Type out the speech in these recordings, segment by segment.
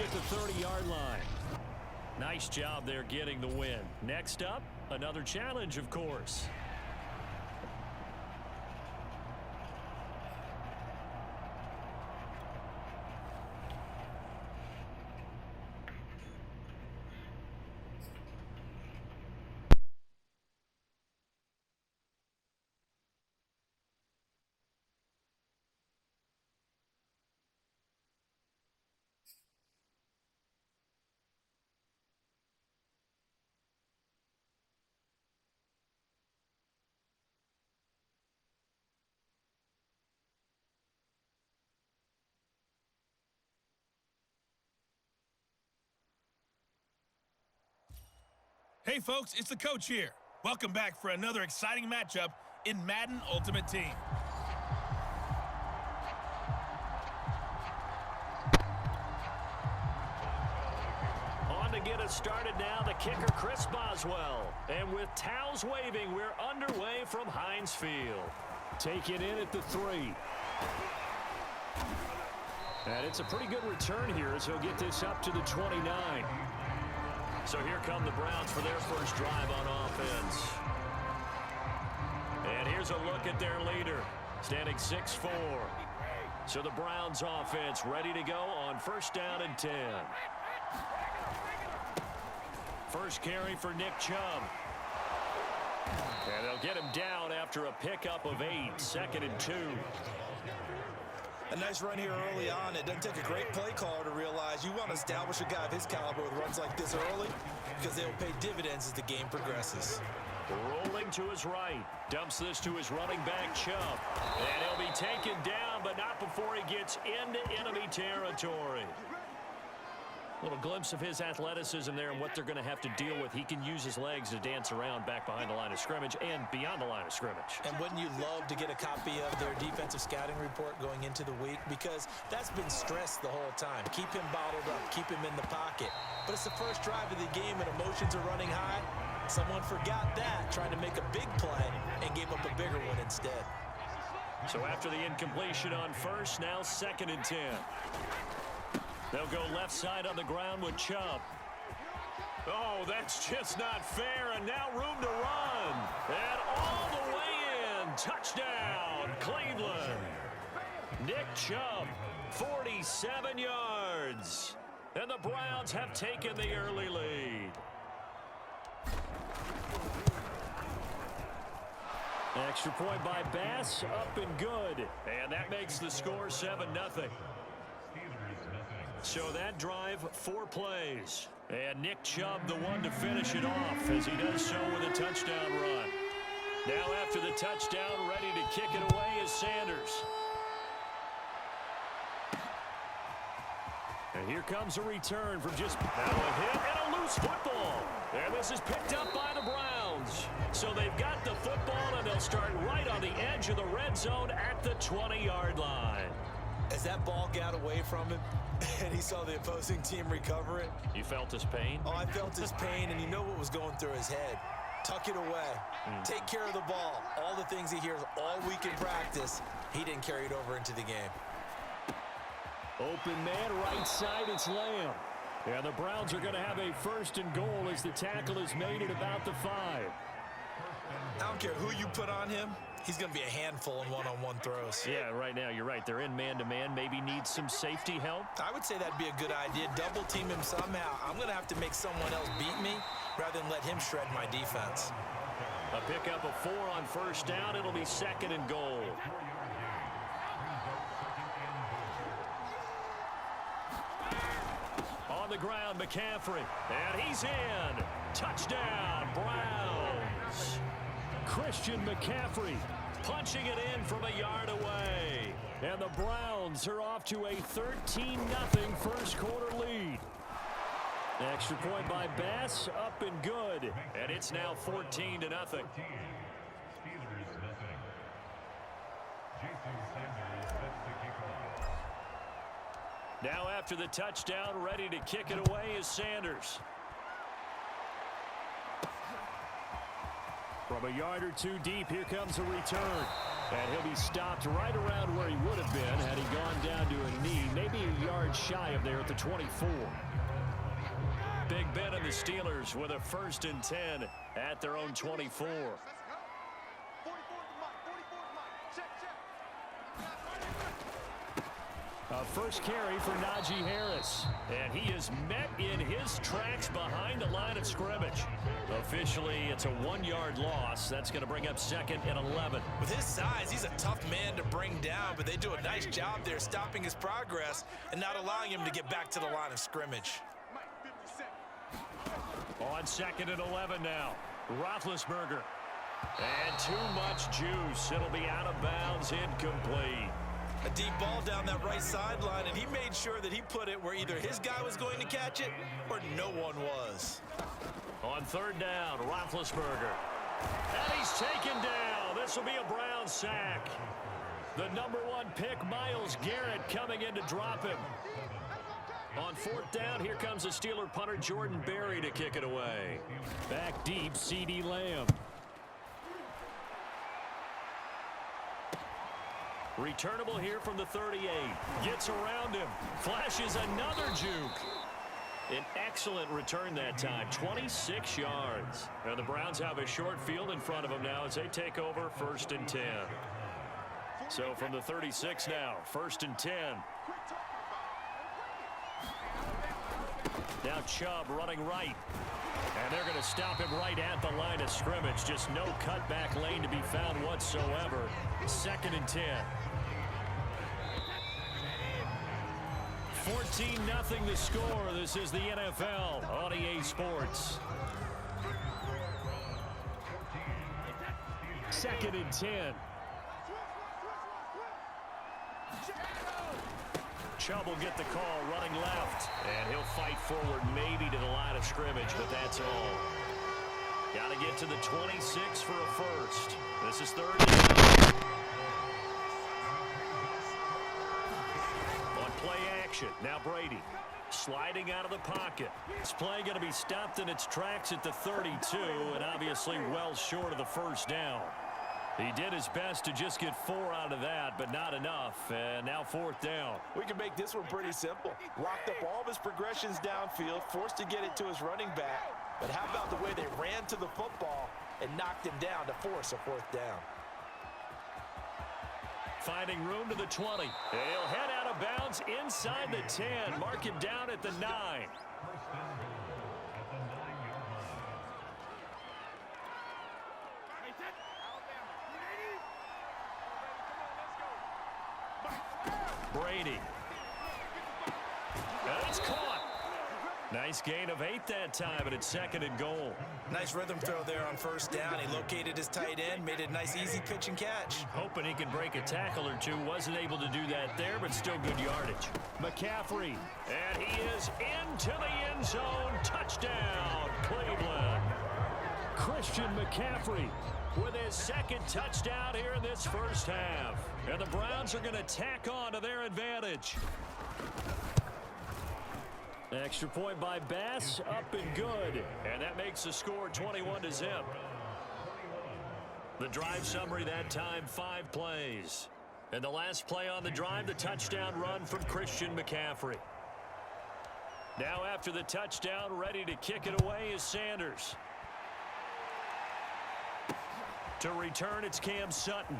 at the 30-yard line. Nice job there getting the win. Next up, another challenge, of course. Hey folks, it's the coach here. Welcome back for another exciting matchup in Madden Ultimate Team. On to get us started now, the kicker Chris Boswell. And with towels waving, we're underway from Heinz Field. Take it in at the 3. And it's a pretty good return here as he'll get this up to the 29. So here come the Browns for their first drive on offense. And here's a look at their leader, standing 6'4". So the Browns offense ready to go on first down and 10. First carry for Nick Chubb. And they'll get him down after a pickup of 8, 2nd and 2. A nice run here early on. It doesn't take a great play caller to realize you want to establish a guy of his caliber with runs like this early because they'll pay dividends as the game progresses. Rolling to his right. Dumps this to his running back, Chubb. And he'll be taken down, but not before he gets into enemy territory. A little glimpse of his athleticism there and what they're going to have to deal with. He can use his legs to dance around back behind the line of scrimmage and beyond the line of scrimmage. And wouldn't you love to get a copy of their defensive scouting report going into the week? Because that's been stressed the whole time. Keep him bottled up. Keep him in the pocket. But it's the first drive of the game and emotions are running high. Someone forgot that, tried to make a big play and gave up a bigger one instead. So after the incompletion on first, now 2nd and 10. They'll go left side on the ground with Chubb. Oh, that's just not fair, and now room to run. And all the way in. Touchdown, Cleveland. Nick Chubb, 47 yards. And the Browns have taken the early lead. Extra point by Bass, up and good. And that makes the score 7-0. So that drive, 4 plays. And Nick Chubb, the one to finish it off as he does so with a touchdown run. Now after the touchdown, ready to kick it away is Sanders. And here comes a return from just now a hit and a loose football. And this is picked up by the Browns. So they've got the football, and they'll start right on the edge of the red zone at the 20-yard line. As that ball got away from him and he saw the opposing team recover it. You felt his pain? Oh, I felt his pain, and you know what was going through his head. Tuck it away. Take care of the ball. All the things he hears all week in practice, he didn't carry it over into the game. Open man, right side, it's Lamb. Yeah, the Browns are going to have a 1st and goal as the tackle is made at about the 5. I don't care who you put on him. He's going to be a handful in one-on-one throws. Yeah, right now, you're right. They're in man-to-man. Maybe needs some safety help. I would say that'd be a good idea. Double team him somehow. I'm going to have to make someone else beat me rather than let him shred my defense. A pickup of 4 on first down. It'll be 2nd and goal. On the ground, McCaffrey. And he's in. Touchdown, Browns. Christian McCaffrey punching it in from a yard away. And the Browns are off to a 13-0 first quarter lead. Extra point by Bass, up and good. And it's now 14-0. Now after the touchdown, ready to kick it away is Sanders. From a yard or two deep, here comes a return. And he'll be stopped right around where he would have been had he gone down to a knee, maybe a yard shy of there at the 24. Big Ben and the Steelers with a 1st and 10 at their own 24. A first carry for Najee Harris. And he is met in his tracks behind the line of scrimmage. Officially, it's a 1-yard loss. That's going to bring up 2nd and 11. With his size, he's a tough man to bring down, but they do a nice job there stopping his progress and not allowing him to get back to the line of scrimmage. On 2nd and 11 now. Roethlisberger. And too much juice. It'll be out of bounds, incomplete. A deep ball down that right sideline, and he made sure that he put it where either his guy was going to catch it or no one was. On 3rd down, Roethlisberger. And he's taken down. This will be a Brown sack. The number 1 pick, Myles Garrett, coming in to drop him. On 4th down, here comes the Steeler punter Jordan Berry to kick it away. Back deep, CeeDee Lamb. Returnable here from the 38. Gets around him. Flashes another juke. An excellent return that time. 26 yards. Now the Browns have a short field in front of them now as they take over 1st and 10. So from the 36 now, 1st and 10. Now Chubb running right. And they're going to stop him right at the line of scrimmage. Just no cutback lane to be found whatsoever. 2nd and 10. 14-0 the score. This is the NFL on EA Sports. 2nd and 10. Chubb will get the call running left. And he'll fight forward maybe to the line of scrimmage, but that's all. Got to get to the 26 for a first. This is 3rd and 10. On play action, now Brady. Sliding out of the pocket. This play going to be stopped in its tracks at the 32, and obviously well short of the 1st down. He did his best to just get 4 out of that, but not enough. And now 4th down. We can make this one pretty simple. Locked up all of his progressions downfield, forced to get it to his running back. But how about the way they ran to the football and knocked him down to force a 4th down? Finding room to the 20. He'll head out of bounds inside the 10. Mark him down at the 9. Brady. That's caught. Nice gain of 8 that time, but it's 2nd and goal. Nice rhythm throw there on 1st down. He located his tight end, made a nice easy pitch and catch. Hoping he can break a tackle or two. Wasn't able to do that there, but still good yardage. McCaffrey. And he is into the end zone. Touchdown, Cleveland. Christian McCaffrey with his 2nd touchdown here in this 1st half. And the Browns are going to tack on to their advantage. Extra point by Bass, up and good. And that makes the score 21-0. The drive summary that time, 5 plays. And the last play on the drive, the touchdown run from Christian McCaffrey. Now after the touchdown, ready to kick it away is Sanders. To return, it's Cam Sutton.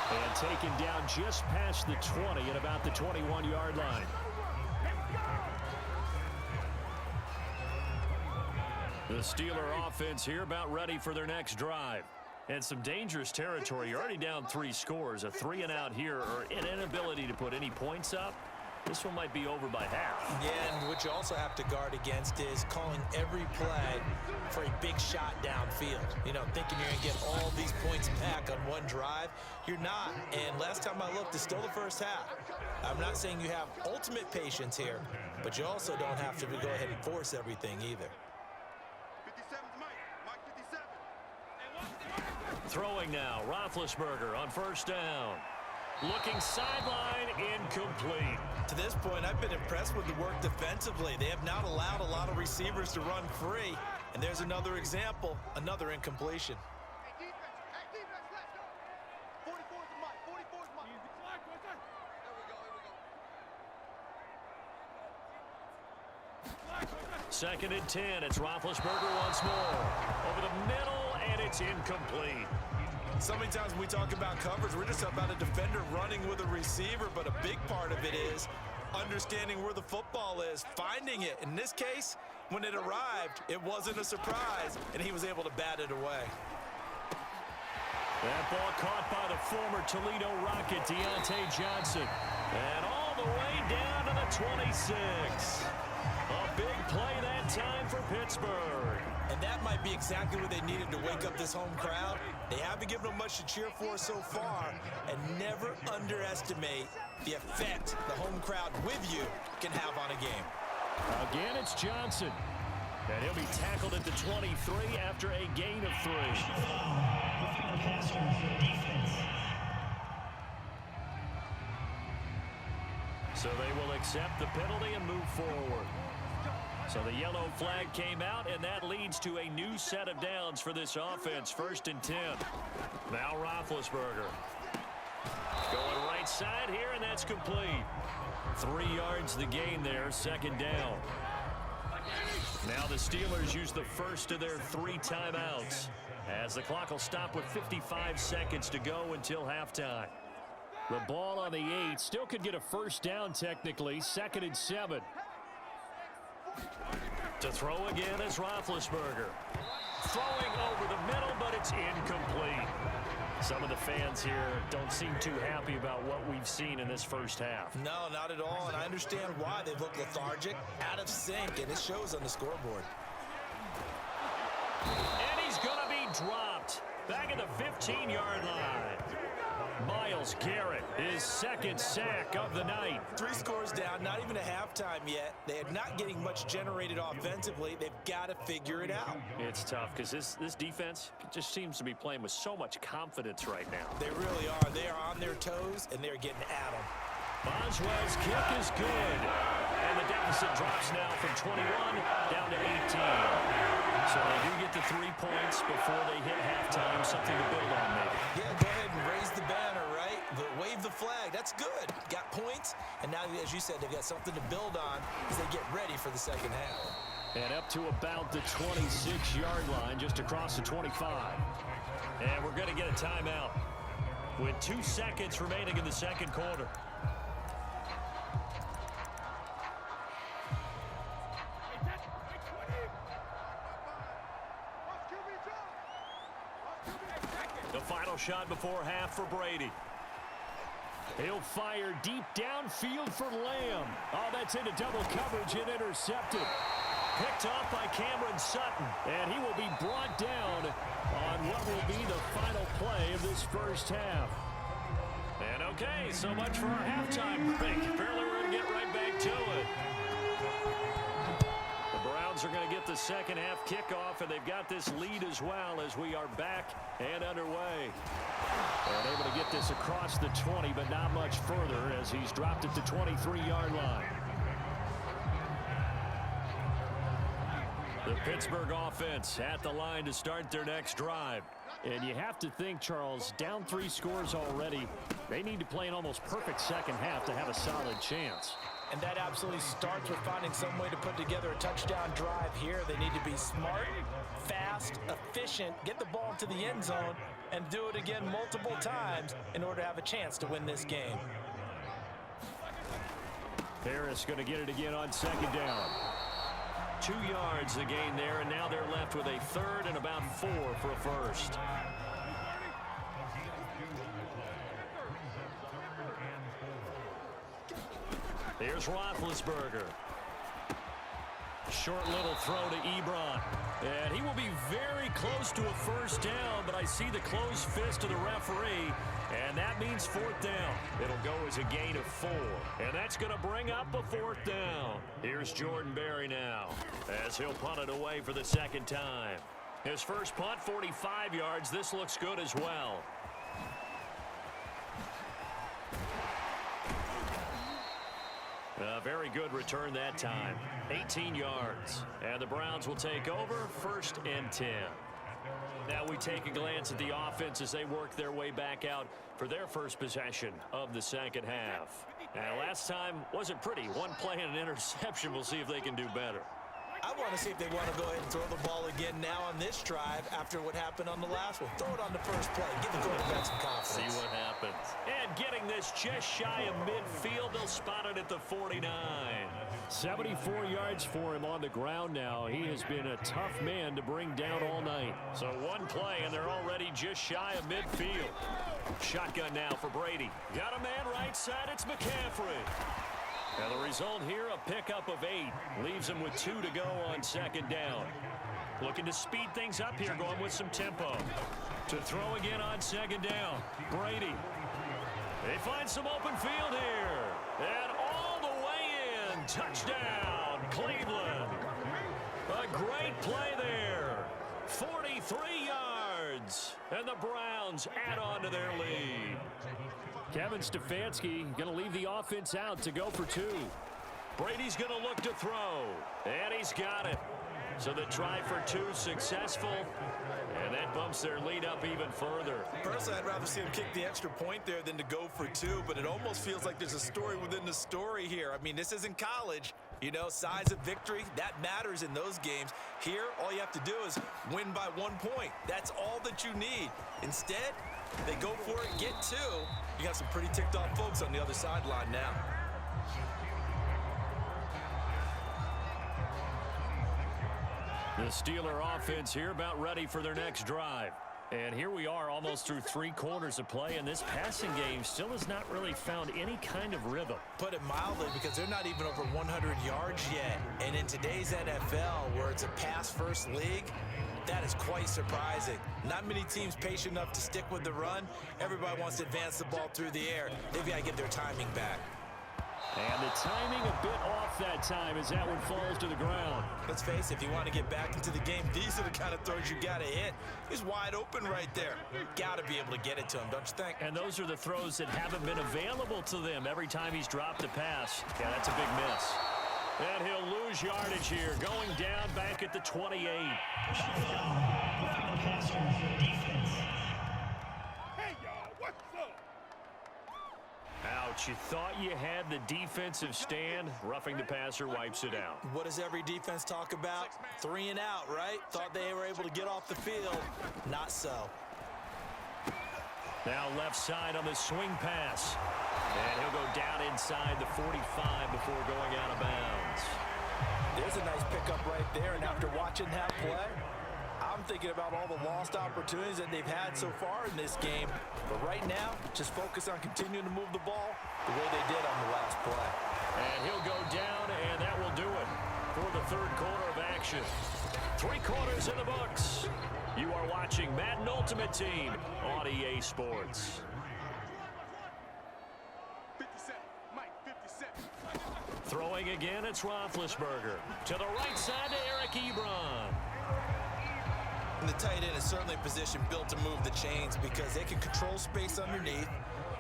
And taken down just past the 20 at about the 21-yard line. The Steeler offense here about ready for their next drive. And some dangerous territory. You're already down 3 scores. A 3-and-out here or an inability to put any points up. This one might be over by half. Yeah, and what you also have to guard against is calling every play for a big shot downfield. You know, thinking you're going to get all these points back on one drive. You're not. And last time I looked, it's still the 1st half. I'm not saying you have ultimate patience here, but you also don't have to go ahead and force everything either. Throwing now, Roethlisberger on 1st down. Looking sideline, incomplete. To this point, I've been impressed with the work defensively. They have not allowed a lot of receivers to run free. And there's another example, another incompletion. 2nd and 10. It's Roethlisberger once more. Over the middle, and it's incomplete. So many times when we talk about coverage, we're just about a defender running with a receiver, but a big part of it is understanding where the football is, finding it. In this case, when it arrived, it wasn't a surprise, and he was able to bat it away. That ball caught by the former Toledo Rocket, Deontay Johnson. And all the way down to the 26. A big play that time for Pittsburgh. And that might be exactly what they needed to wake up this home crowd. They haven't given them much to cheer for so far. And never underestimate the effect the home crowd with you can have on a game. Again, it's Johnson. And he'll be tackled at the 23 after a gain of 3. So they will accept the penalty and move forward. So the yellow flag came out, and that leads to a new set of downs for this offense. 1st and 10. Now Roethlisberger. Going right side here, and that's complete. 3 yards the gain there, 2nd down. Now the Steelers use the first of their 3 timeouts, as the clock will stop with 55 seconds to go until halftime. The ball on the 8 still could get a 1st down technically. 2nd and 7. To throw again is Roethlisberger. Throwing over the middle, but it's incomplete. Some of the fans here don't seem too happy about what we've seen in this first half. No, not at all, and I understand why. They've looked lethargic, out of sync, and it shows on the scoreboard. And he's going to be dropped back at the 15-yard line. Myles Garrett, his 2nd sack of the night. 3 scores down, not even a halftime yet. They are not getting much generated offensively. They've got to figure it out. It's tough because this defense just seems to be playing with so much confidence right now. They really are. They are on their toes, and they're getting at them. Boswell's kick is good. And the deficit drops now from 21 down to 18. So they do get the 3 points before they hit halftime. Something to build on maybe. Yeah, go ahead and raise the banner, right? Wave the flag. That's good. Got points, and now, as you said, they've got something to build on as they get ready for the 2nd half. And up to about the 26-yard line, just across the 25. And we're going to get a timeout with 2 seconds remaining in the 2nd quarter. The final shot before half for Brady. He'll fire deep downfield for Lamb. Oh, that's into double coverage and intercepted. Picked off by Cameron Sutton, and he will be brought down on what will be the final play of this first half. And okay, so much for our halftime break. Apparently we're going to get right back to it. The Browns are going to get the 2nd half kickoff, and they've got this lead as well as we are back and underway. And able to get this across the 20, but not much further as he's dropped at the 23-yard line. The Pittsburgh offense at the line to start their next drive. And you have to think, Charles, down 3 scores already. They need to play an almost perfect 2nd half to have a solid chance. And that absolutely starts with finding some way to put together a touchdown drive here. They need to be smart, fast, efficient, get the ball to the end zone, and do it again multiple times in order to have a chance to win this game. Harris going to get it again on 2nd down. 2 yards the gain there, and now they're left with a 3rd and about 4 for a 1st. Here's Roethlisberger. Short little throw to Ebron. And he will be very close to a 1st down, but I see the closed fist of the referee, and that means 4th down. It'll go as a gain of 4, and that's going to bring up a 4th down. Here's Jordan Berry now, as he'll punt it away for the 2nd time. His first punt, 45 yards. This looks good as well. A very good return that time. 18 yards. And the Browns will take over 1st and 10. Now we take a glance at the offense as they work their way back out for their first possession of the 2nd half. Now last time wasn't pretty. 1 play and an interception. We'll see if they can do better. I want to see if they want to go ahead and throw the ball again now on this drive after what happened on the last one. Throw it on the first play. Give the quarterback some confidence. See what happens. And getting this just shy of midfield, they'll spot it at the 49. 74 yards for him on the ground now. He has been a tough man to bring down all night. So one play, and they're already just shy of midfield. Shotgun now for Brady. Got a man right side. It's McCaffrey. And the result here, a pickup of 8. Leaves him with 2 to go on second down. Looking to speed things up here, going with some tempo. To throw again on second down. Brady. They find some open field here. And all the way in. Touchdown, Cleveland. A great play there. 43 yards. And the Browns add on to their lead. Kevin Stefanski going to leave the offense out to go for 2. Brady's going to look to throw. And he's got it. So the try for 2 successful. And that bumps their lead up even further. Personally, I'd rather see him kick the extra point there than to go for 2. But it almost feels like there's a story within the story here. I mean, this isn't college. You know, size of victory, that matters in those games. Here, all you have to do is win by 1 point. That's all that you need. Instead, they go for it, get 2. You got some pretty ticked off folks on the other sideline now. The Steeler offense here about ready for their next drive. And here we are almost through 3 quarters of play, and this passing game still has not really found any kind of rhythm. Put it mildly, because they're not even over 100 yards yet. And in today's NFL, where it's a pass-first league, that is quite surprising. Not many teams patient enough to stick with the run. Everybody wants to advance the ball through the air. They've got to get their timing back. And the timing a bit off that time as that one falls to the ground. Let's face it, if you want to get back into the game, these are the kind of throws you got to hit. He's wide open right there. Got to be able to get it to him, don't you think? And those are the throws that haven't been available to them every time he's dropped a pass. Yeah, that's a big miss. And he'll lose yardage here, going down back at the 28. Ouch, you thought you had the defensive stand. Roughing the passer wipes it out. What does every defense talk about? 3 and out, right? Thought they were able to get off the field. Not so. Now left side on the swing pass. And he'll go down inside the 45 before going out of bounds. There's a nice pickup right there, and after watching that play, I'm thinking about all the lost opportunities that they've had so far in this game. But right now, just focus on continuing to move the ball the way they did on the last play. And he'll go down, and that will do it for the 3rd quarter of action. 3 quarters in the books. You are watching Madden Ultimate Team on EA Sports. 57, Mike, 57. Throwing again, it's Roethlisberger. To the right side to Eric Ebron. And the tight end is certainly a position built to move the chains because they can control space underneath.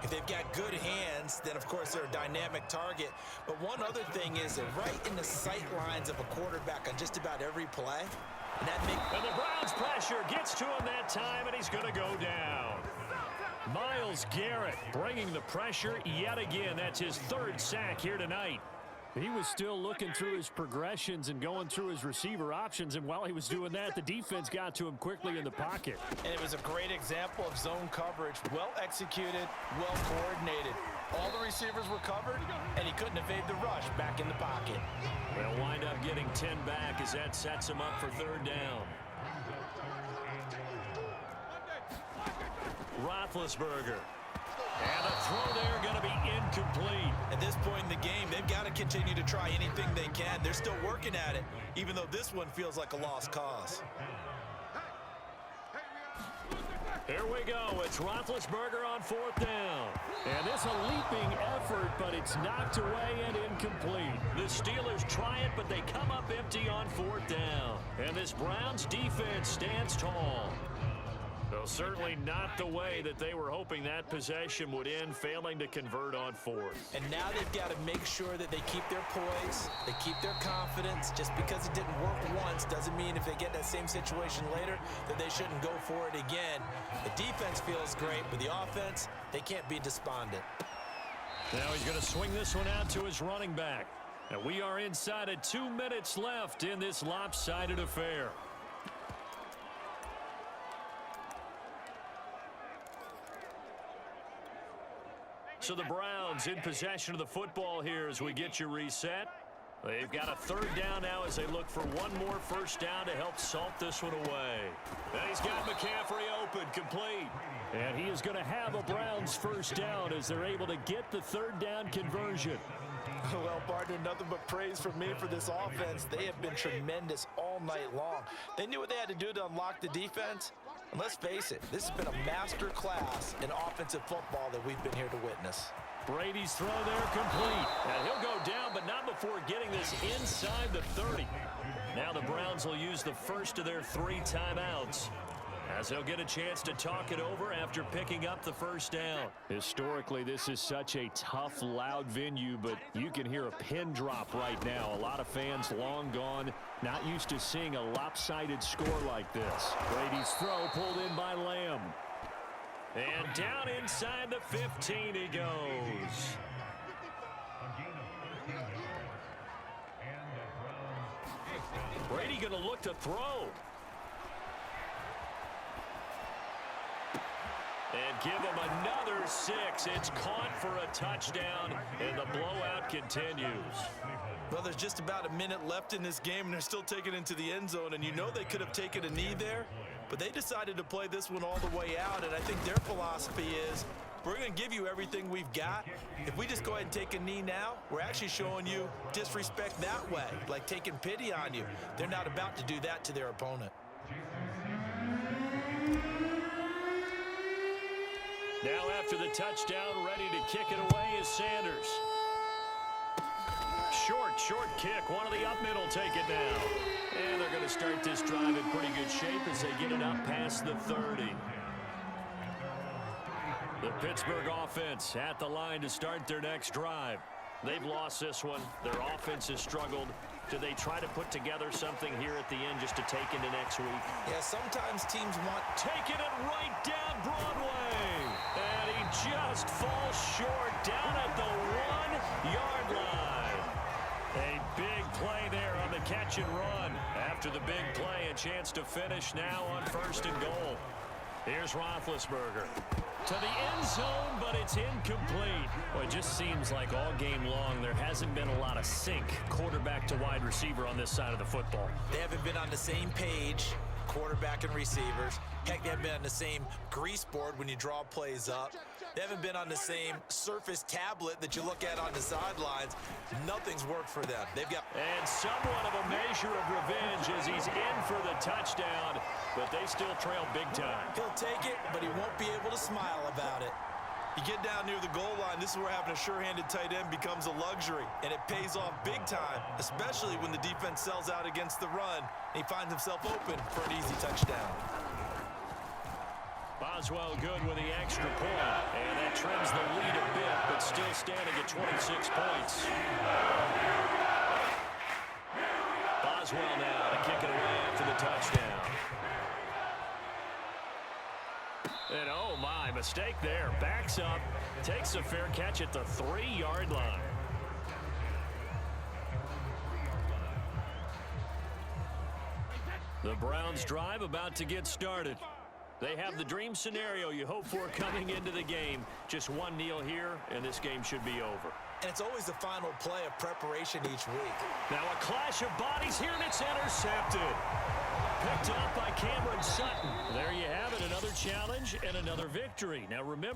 If they've got good hands, then of course they're a dynamic target. But one other thing is they're right in the sight lines of a quarterback on just about every play. And the Browns pressure gets to him that time, and he's going to go down. Myles Garrett bringing the pressure yet again. That's his 3rd sack here tonight. He was still looking through his progressions and going through his receiver options, and while he was doing that, the defense got to him quickly in the pocket. And it was a great example of zone coverage. Well executed, well coordinated. All the receivers were covered, and he couldn't evade the rush back in the pocket. They'll wind up getting 10 back as that sets him up for 3rd down. Roethlisberger. And the throw there going to be incomplete. At this point in the game, they've got to continue to try anything they can. They're still working at it, even though this one feels like a lost cause. Here we go. It's Roethlisberger on 4th down. And this a leaping effort, but it's knocked away and incomplete. The Steelers try it, but they come up empty on 4th down. And this Browns defense stands tall. So certainly not the way that they were hoping that possession would end, failing to convert on 4th. And now they've got to make sure that they keep their poise, they keep their confidence. Just because it didn't work once doesn't mean if they get that same situation later that they shouldn't go for it again. The defense feels great, but the offense, they can't be despondent. Now he's going to swing this one out to his running back. And we are inside of 2 minutes left in this lopsided affair. So the Browns in possession of the football here as we get you reset. They've got a third down now as they look for one more first down to help salt this one away. And he's got McCaffrey open, complete. And he is going to have a Browns first down as they're able to get the third down conversion. Well, partner, nothing but praise from me for this offense. They have been tremendous all night long. They knew what they had to do to unlock the defense. And let's face it, this has been a master class in offensive football that we've been here to witness. Brady's throw there complete. And he'll go down, but not before getting this inside the 30. Now the Browns will use the first of their 3 timeouts, as they'll get a chance to talk it over after picking up the first down. Historically, this is such a tough, loud venue, but you can hear a pin drop right now. A lot of fans long gone, not used to seeing a lopsided score like this. Brady's throw pulled in by Lamb. And down inside the 15 he goes. Brady going to look to throw. And give him another 6. It's caught for a touchdown, and the blowout continues. Well, there's just about a minute left in this game, and they're still taking it into the end zone. And you know they could have taken a knee there, but they decided to play this one all the way out. And I think their philosophy is, we're going to give you everything we've got. If we just go ahead and take a knee now, we're actually showing you disrespect that way, like taking pity on you. They're not about to do that to their opponent. Now after the touchdown, ready to kick it away is Sanders. Short kick. One of the up mid will take it now. And they're going to start this drive in pretty good shape as they get it up past the 30. The Pittsburgh offense at the line to start their next drive. They've lost this one. Their offense has struggled. Do they try to put together something here at the end just to take into next week? Yeah, sometimes teams want... Taking it right down Broadway. And he just falls short down at the 1-yard line. A big play there on the catch and run. After the big play, a chance to finish now on 1st and goal. Here's Roethlisberger. To the end zone, but it's incomplete. Well, it just seems like all game long there hasn't been a lot of sync quarterback to wide receiver on this side of the football. They haven't been on the same page, quarterback and receivers. Heck, they haven't been on the same grease board when you draw plays up. They haven't been on the same Surface tablet that you look at on the sidelines. Nothing's worked for them. They've got... And somewhat of a measure of revenge as he's in for the touchdown, but they still trail big time. He'll take it, but he won't be able to smile about it. You get down near the goal line, this is where having a sure-handed tight end becomes a luxury, and it pays off big time, especially when the defense sells out against the run, and he finds himself open for an easy touchdown. Boswell good with the extra point, and that trims the lead a bit, but still standing at 26 points. Boswell now to kick it away after the touchdown. And oh my, mistake there. Backs up, takes a fair catch at the 3-yard line. The Browns drive about to get started. They have the dream scenario you hope for coming into the game. Just one kneel here, and this game should be over. And it's always the final play of preparation each week. Now a clash of bodies here, and it's intercepted. Picked up by Cameron Sutton. There you have it, another challenge and another victory. Now remember,